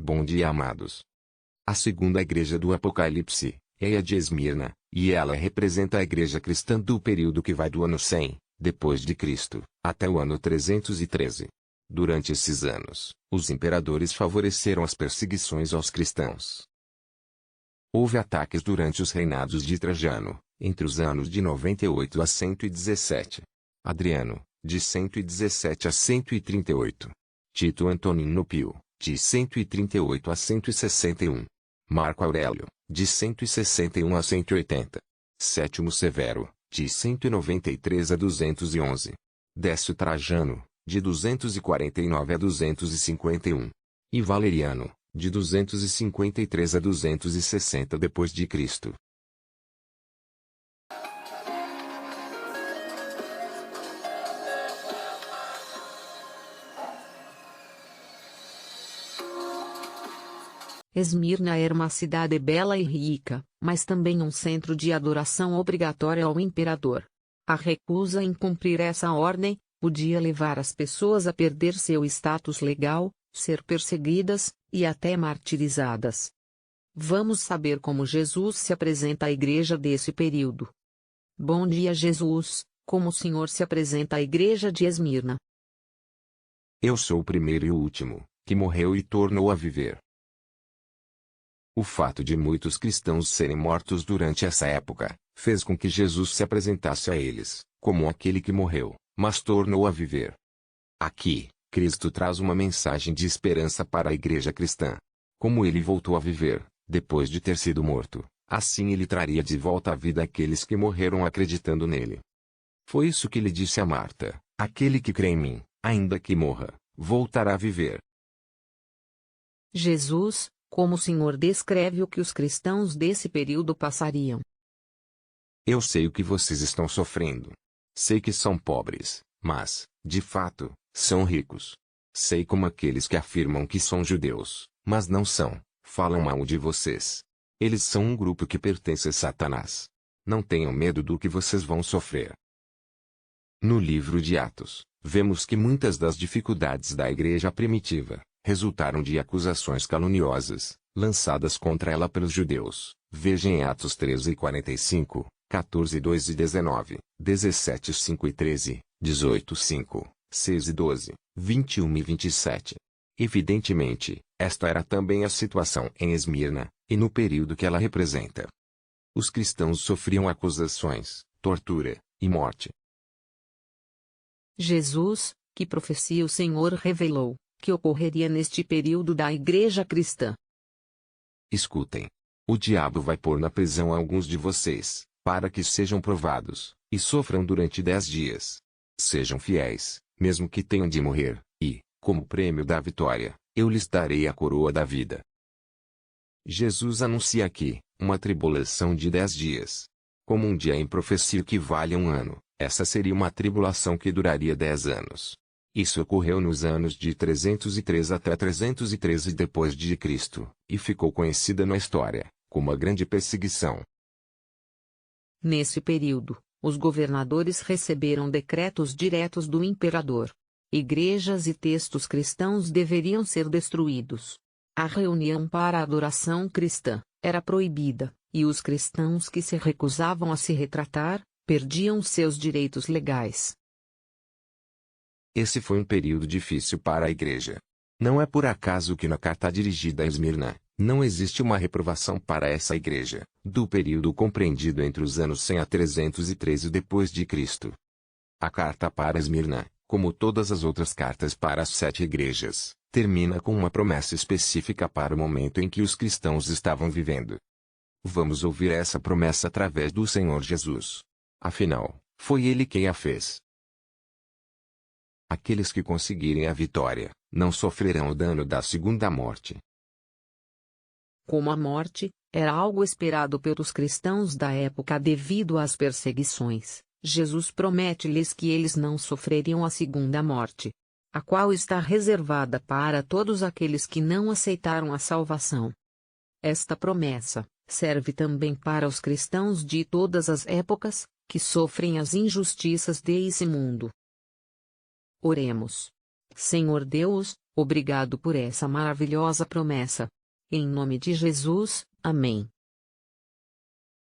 Bom dia, amados. A segunda igreja do Apocalipse é a de Esmirna, e ela representa a igreja cristã do período que vai do ano 100, depois de Cristo, até o ano 313. Durante esses anos, os imperadores favoreceram as perseguições aos cristãos. Houve ataques durante os reinados de Trajano, entre os anos de 98 a 117. Adriano, de 117 a 138. Tito Antonino Pio, de 138 a 161. Marco Aurélio, de 161 a 180. Sétimo Severo, de 193 a 211. Décio Trajano, de 249 a 251. E Valeriano, de 253 a 260 d.C. Esmirna era uma cidade bela e rica, mas também um centro de adoração obrigatória ao imperador. A recusa em cumprir essa ordem podia levar as pessoas a perder seu status legal, ser perseguidas, e até martirizadas. Vamos saber como Jesus se apresenta à igreja desse período. Bom dia, Jesus. Como o Senhor se apresenta à igreja de Esmirna? Eu sou o primeiro e o último, que morreu e tornou a viver. O fato de muitos cristãos serem mortos durante essa época, fez com que Jesus se apresentasse a eles, como aquele que morreu, mas tornou a viver. Aqui, Cristo traz uma mensagem de esperança para a igreja cristã. Como ele voltou a viver, depois de ter sido morto, assim ele traria de volta à vida aqueles que morreram acreditando nele. Foi isso que ele disse a Marta: aquele que crê em mim, ainda que morra, voltará a viver. Jesus, como o Senhor descreve o que os cristãos desse período passariam? Eu sei o que vocês estão sofrendo. Sei que são pobres, mas, de fato, são ricos. Sei como aqueles que afirmam que são judeus, mas não são, falam mal de vocês. Eles são um grupo que pertence a Satanás. Não tenham medo do que vocês vão sofrer. No livro de Atos, vemos que muitas das dificuldades da igreja primitiva resultaram de acusações caluniosas, lançadas contra ela pelos judeus. Veja em Atos 13:45, 14:2 e 19, 17:5 e 13, 18:5, 6 e 12, 21 e 27. Evidentemente, esta era também a situação em Esmirna, e no período que ela representa. Os cristãos sofriam acusações, tortura e morte. Jesus, que profecia o Senhor revelou, que ocorreria neste período da igreja cristã? Escutem. O diabo vai pôr na prisão alguns de vocês, para que sejam provados, e sofram durante 10 dias. Sejam fiéis, mesmo que tenham de morrer, e, como prêmio da vitória, eu lhes darei a coroa da vida. Jesus anuncia aqui uma tribulação de 10 dias. Como um dia em profecia equivale a um ano, essa seria uma tribulação que duraria 10 anos. Isso ocorreu nos anos de 303 até 313 depois de Cristo, e ficou conhecida na história como a grande perseguição. Nesse período, os governadores receberam decretos diretos do imperador. Igrejas e textos cristãos deveriam ser destruídos. A reunião para a adoração cristã era proibida, e os cristãos que se recusavam a se retratar, perdiam seus direitos legais. Esse foi um período difícil para a igreja. Não é por acaso que na carta dirigida a Esmirna, não existe uma reprovação para essa igreja, do período compreendido entre os anos 100 a 313 depois de Cristo. A carta para Esmirna, como todas as outras cartas para as 7 igrejas, termina com uma promessa específica para o momento em que os cristãos estavam vivendo. Vamos ouvir essa promessa através do Senhor Jesus. Afinal, foi Ele quem a fez. Aqueles que conseguirem a vitória, não sofrerão o dano da segunda morte. Como a morte era algo esperado pelos cristãos da época devido às perseguições, Jesus promete-lhes que eles não sofreriam a segunda morte, a qual está reservada para todos aqueles que não aceitaram a salvação. Esta promessa serve também para os cristãos de todas as épocas, que sofrem as injustiças desse mundo. Oremos. Senhor Deus, Obrigado por essa maravilhosa promessa. Em nome de Jesus, amém.